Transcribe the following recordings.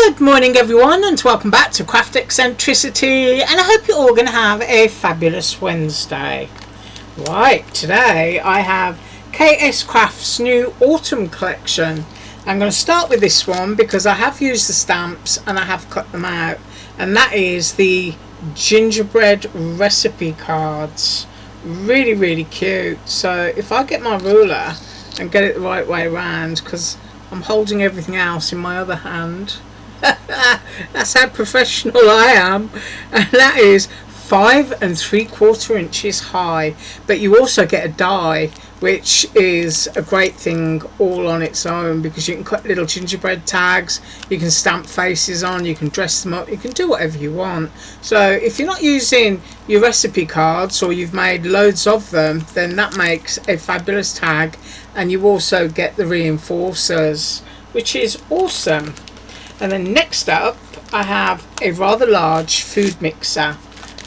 Good morning everyone, and welcome back to Craft Eccentricity, and I hope you're all going to have a fabulous Wednesday. Right, today I have KSCRAFT's new autumn collection. I'm going to start with this one because I have used the stamps and I have cut them out, and that is the gingerbread recipe cards. Really cute. So if I get my ruler and get it the right way around, because I'm holding everything else in my other hand. That's how professional I am. And that is 5 3/4 inches high. But you also get a die, which is a great thing all on its own, because you can cut little gingerbread tags, you can stamp faces on, you can dress them up, you can do whatever you want. So if you're not using your recipe cards, or you've made loads of them, then that makes a fabulous tag. And you also get the reinforcers, which is awesome. And then next up I have a rather large food mixer,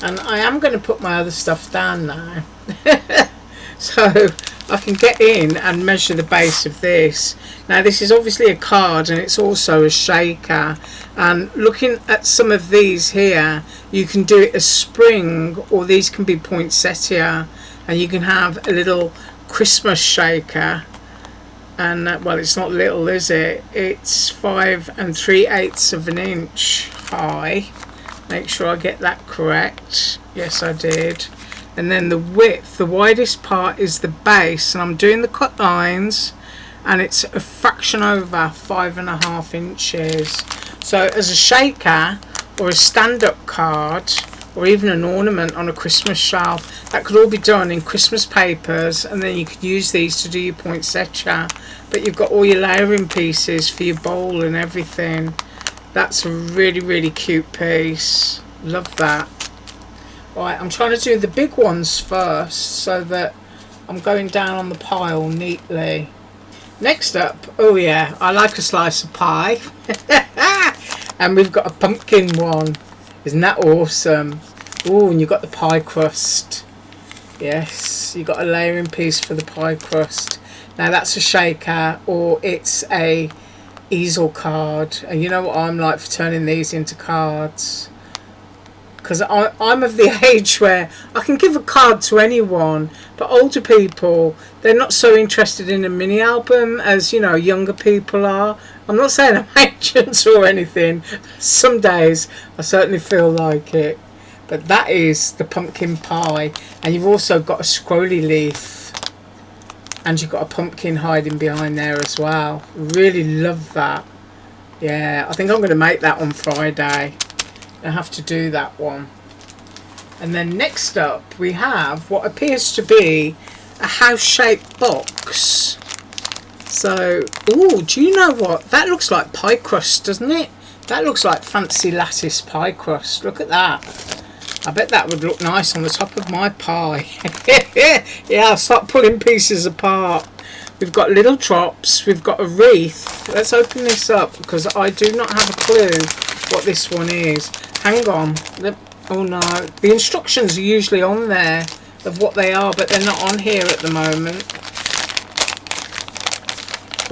and I am going to put my other stuff down now so I can get in and measure the base of this. Now this is obviously a card, and it's also a shaker, and looking at some of these here, you can do it as spring, or these can be poinsettia, and you can have a little Christmas shaker. And well, it's not little, is it? It's 5 3/8 of an inch high. Make sure I get that correct. Yes, I did. And then the width, the widest part is the base, and I'm doing the cut lines, and it's a fraction over 5 1/2 inches. So as a shaker, or a stand-up card, or even an ornament on a Christmas shelf, that could all be done in Christmas papers, and then you could use these to do your poinsettia. But you've got all your layering pieces for your bowl and everything. That's a really cute piece. Love that. Right, I'm trying to do the big ones first, so that I'm going down on the pile neatly. Next up, oh yeah, I like a slice of pie. And we've got a pumpkin one. Isn't that awesome? Oh, and you've got the pie crust. Yes, you've got a layering piece for the pie crust. Now that's a shaker, or it's a easel card. And you know what I'm like for turning these into cards, because I'm of the age where I can give a card to anyone, but older people, they're not so interested in a mini album as, you know, younger people are. I'm not saying I'm ancient or anything. Some days I certainly feel like it. But that is the pumpkin pie, and you've also got a scrolly leaf, and you've got a pumpkin hiding behind there as well. Really love that. Yeah, I think I'm going to make that on Friday. I have to do that one. And then next up we have what appears to be a house-shaped box. So, ooh, do you know what? That looks like pie crust, doesn't it? That looks like fancy lattice pie crust. Look at that. I bet that would look nice on the top of my pie. Yeah, I'll start pulling pieces apart. We've got little drops. We've got a wreath. Let's open this up, because I do not have a clue what this one is. Hang on. Oh no. The instructions are usually on there of what they are, but they're not on here at the moment.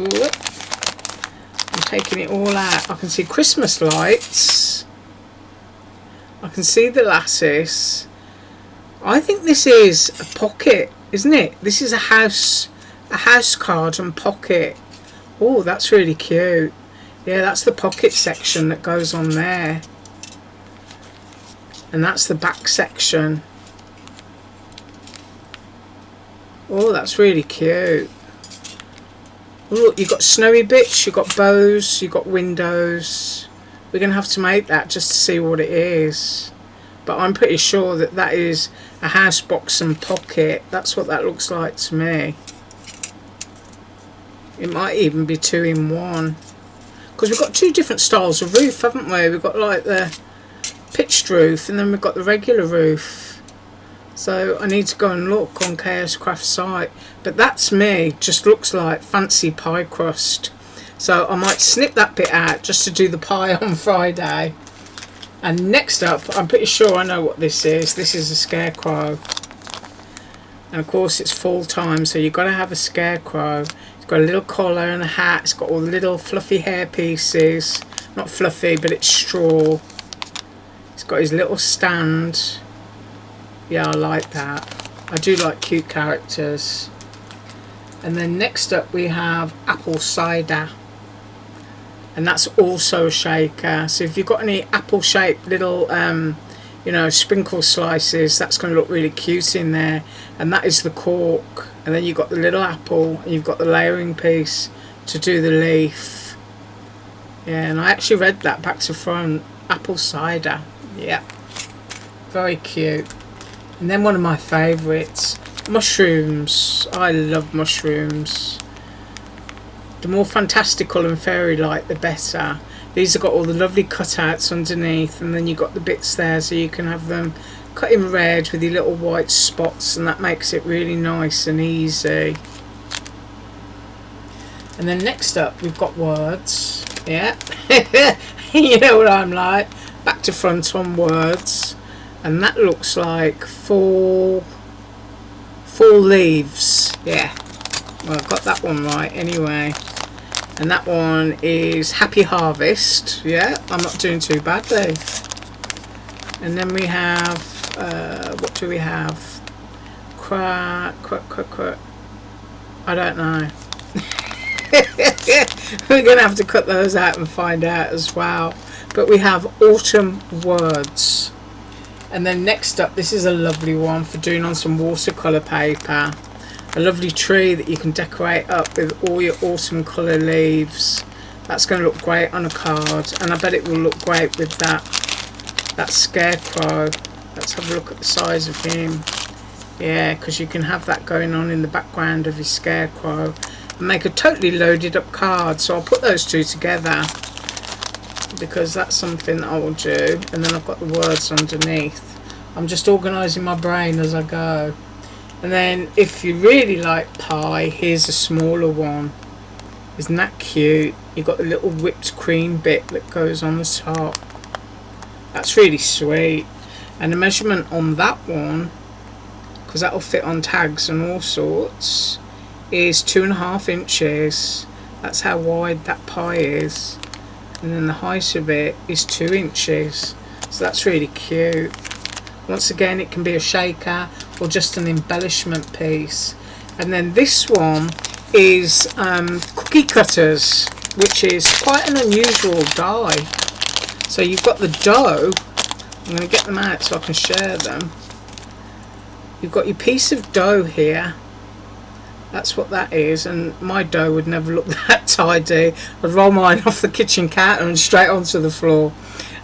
Ooh. I'm taking it all out. I can see Christmas lights. I can see the lattice. I think this is a pocket, isn't it? This is a house card and pocket. Oh, that's really cute. Yeah, that's the pocket section that goes on there. And that's the back section. Oh, that's really cute. Look, you've got snowy bits, you've got bows, you've got windows. We're going to have to make that just to see what it is. But I'm pretty sure that that is a house box and pocket. That's what that looks like to me. It might even be 2 in 1. Because we've got 2 different styles of roof, haven't we? We've got like the pitched roof, and then we've got the regular roof. So I need to go and look on KSCRAFT site. But that's me. Just looks like fancy pie crust. So I might snip that bit out just to do the pie on Friday. And next up, I'm pretty sure I know what this is. This is a scarecrow. And of course it's fall time, so you've got to have a scarecrow. It's got a little collar and a hat. It's got all the little fluffy hair pieces. Not fluffy, but it's straw. It's got his little stand. Yeah, I like that. I do like cute characters. And then next up we have apple cider. And that's also a shaker. So if you've got any apple shaped little you know, sprinkle slices, that's going to look really cute in there. And that is the cork. And then you've got the little apple, and you've got the layering piece to do the leaf. Yeah, and I actually read that back to front. Apple cider. Yeah, very cute. And then one of my favourites, mushrooms. I love mushrooms. The more fantastical and fairy-like, the better. These have got all the lovely cutouts underneath, and then you've got the bits there so you can have them cut in red with your little white spots, and that makes it really nice and easy. And then next up we've got words. Yeah, you know what I'm like. Back to front on words, and that looks like fall leaves. Yeah, well, I got that one right anyway. And that one is Happy Harvest. Yeah, I'm not doing too badly. And then we have, what do we have? I don't know. We're going to have to cut those out and find out as well. But we have autumn words. And then next up, this is a lovely one for doing on some watercolour paper. A lovely tree that you can decorate up with all your autumn colour leaves. That's going to look great on a card, and I bet it will look great with that scarecrow. Let's have a look at the size of him. Yeah, because you can have that going on in the background of your scarecrow and make a totally loaded up card. So I'll put those two together because that's something that I will do. And then I've got the words underneath. I'm just organising my brain as I go. And then if you really like pie, here's a smaller one. Isn't that cute? You've got the little whipped cream bit that goes on the top. That's really sweet. And the measurement on that one, because that'll fit on tags and all sorts, is 2.5 inches. That's how wide that pie is. And then the height of it is 2 inches. So that's really cute. Once again, it can be a shaker or just an embellishment piece. And then this one is cookie cutters, which is quite an unusual die. So you've got the dough. I'm going to get them out so I can share them. You've got your piece of dough here. That's what that is, and my dough would never look that tidy. I'd roll mine off the kitchen counter and straight onto the floor.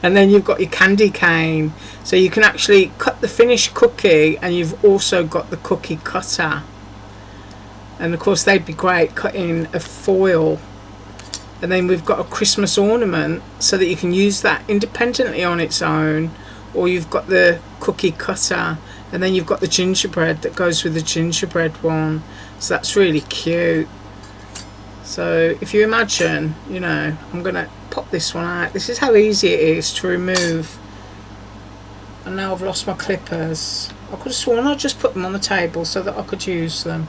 And then you've got your candy cane, so you can actually cut the finished cookie, and you've also got the cookie cutter. And of course they'd be great cutting a foil. And then we've got a Christmas ornament, so that you can use that independently on its own, or you've got the cookie cutter, and then you've got the gingerbread that goes with the gingerbread one. So that's really cute. So if you imagine, you know, I'm going to pop this one out. This is how easy it is to remove. And now I've lost my clippers. I could have sworn I just put them on the table so that I could use them.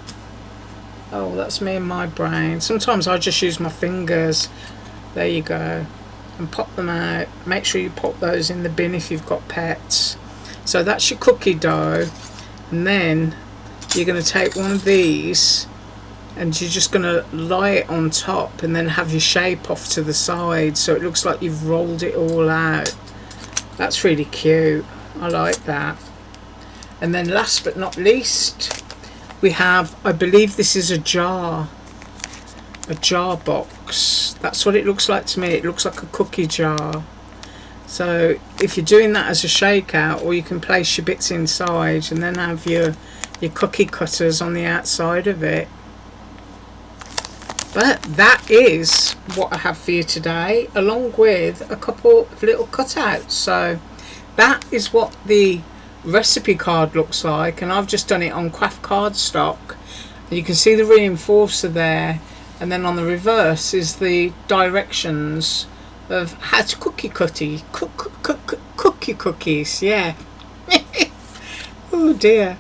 Oh, that's me and my brain. Sometimes I just use my fingers. There you go. And pop them out. Make sure you pop those in the bin if you've got pets. So that's your cookie dough. And then you're going to take one of these and you're just going to lie it on top and then have your shape off to the side so it looks like you've rolled it all out. That's really cute. I like that. And then last but not least, we have, I believe this is a jar box. That's what it looks like to me. It looks like a cookie jar. So if you're doing that as a shakeout, or you can place your bits inside and then have your cookie cutters on the outside of it. But that is what I have for you today, along with a couple of little cutouts. So that is what the recipe card looks like, and I've just done it on craft cardstock. And you can see the reinforcer there, and then on the reverse is the directions of how to cookie cookies. Yeah. Oh dear.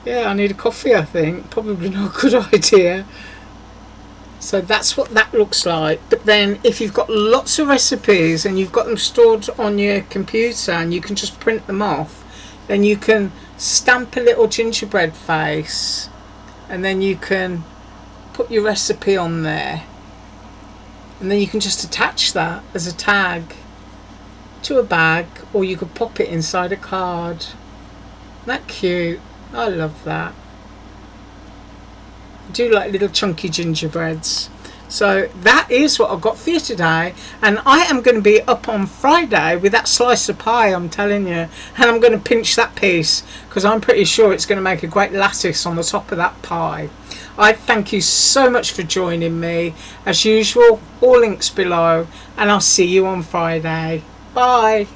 Yeah, I need a coffee, I think. Probably not a good idea. So that's what that looks like. But then if you've got lots of recipes and you've got them stored on your computer and you can just print them off, then you can stamp a little gingerbread face and then you can put your recipe on there, and then you can just attach that as a tag to a bag, or you could pop it inside a card. Isn't that cute? I love that. I do like little chunky gingerbreads. So that is what I've got for you today, and I am going to be up on Friday with that slice of pie, I'm telling you, and I'm going to pinch that piece because I'm pretty sure it's going to make a great lattice on the top of that pie. I thank you so much for joining me. As usual, all links below, and I'll see you on Friday. Bye.